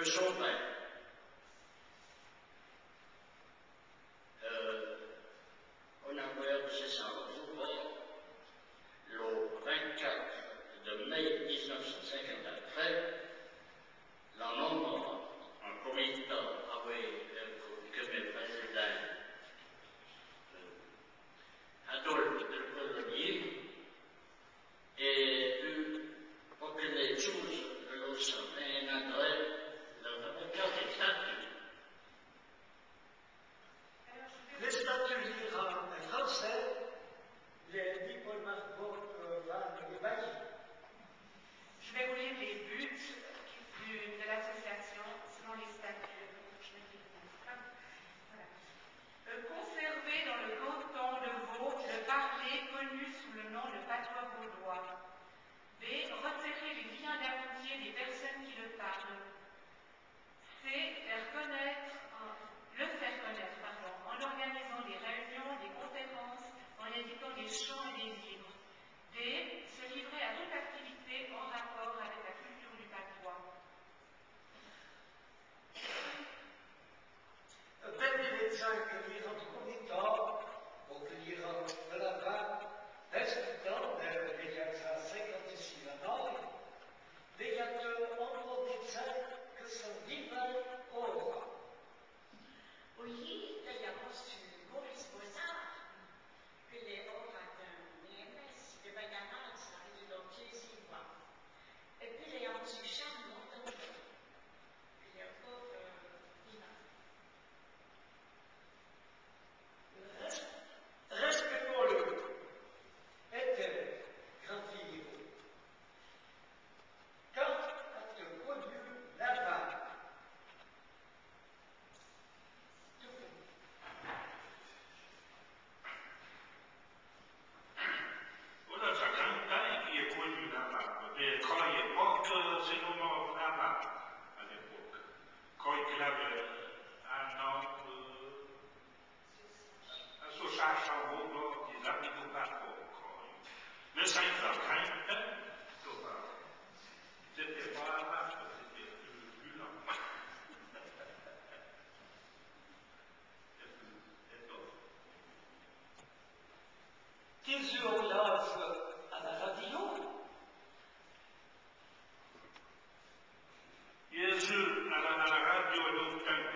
que son père. On a ouvert de ses enfants le 24 de mai 1953, la nombre en comité avec que mes présidents Adolphe de Colonier et pour que les choses le savaient le avocat des statuts. Les statuts liront en français, les diplomates vont évaluer. Je vais vous lire les buts de l'association selon les statuts. Voilà. Conserver dans le canton de Vaud le parler connu sous le nom de patois vaudois. B. Retirer les liens d'amitié des personnes qui le parlent. C. Le faire connaître en organisant des réunions, des conférences, en éditant des chants et des livres. D. Se livrer à toute activité en rapport avec la culture du patois. Per les 5 liront comitat, och liront förra dessutom legat 56 januari, legat området que som giver åra. Oui, il y a reçu Maurice Bossard, que les ora d'un EMS, de Bagamard, ça arrive dans Pied-Sivois. Et puis il y a reçu Charles Montagne, il est encore vivant. Respectons-le, était grand livre. Quand as-tu connu la vague? Voilà, ça campagne qui est connu là-bas. Mais quand il n'y a pas que c'est le nom là-bas à l'époque. Quand il avait un an association qui n'applique pas trop. Mais ça, il va craindre. C'était pas la marche, c'était plus lent. Qu'ils eurent l'âge à la radio. Jésus, à la radio, donc,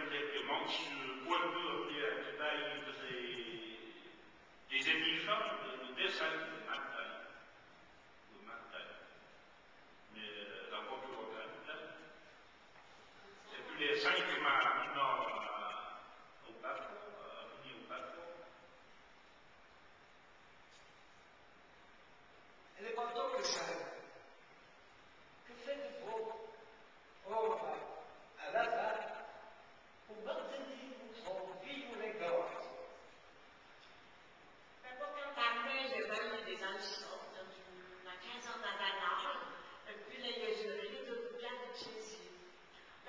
directement sur Boisbourg, qui a des émissions de dessin de Martin. Mais la population, et puis les 5 maintenant au bateau, venir au bateau. Elle est pas tant que ça. Que faites-vous? On va à la fin pour maintenir votre vie ou les gorges. Mais pour entamer le bail des Alcons, dans la 15 ans d'Adanal, et puis les jurés de bien de Jésus.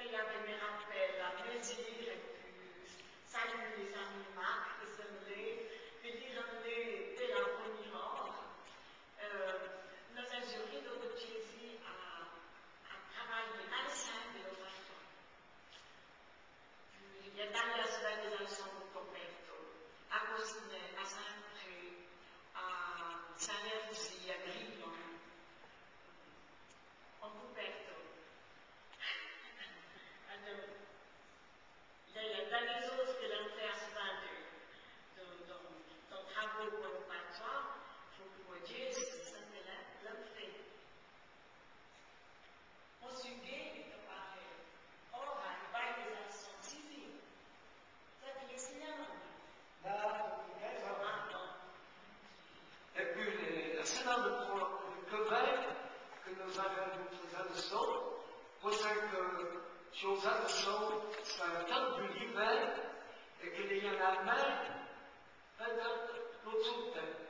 Il y avait mes rappels à plaisir, et puis saluer les animaux, les semblés, puis les ramener de la première heure. Nos jurés de Jésus à travailler malsain de l'opération. Il y a dans la semaine des Alcons de Coperto, à Cosne, à Saint-Pré, a Salerzi, a Grillo, en Coperto. Alors, il y a dans les autres que l'on fait à ce moment dans travaux pour le patois, il faut que Dieu ça fait l'on fait. On suit de pareil. Or, il va y avoir son civil. Ça fait les cinémas. Là, et puis la semaine de Quebec, que nous avons nos Alcons, pour ça que chez Alcons, c'est un temps de l'hiver, et qu'il y en a même pendant l'autre temps.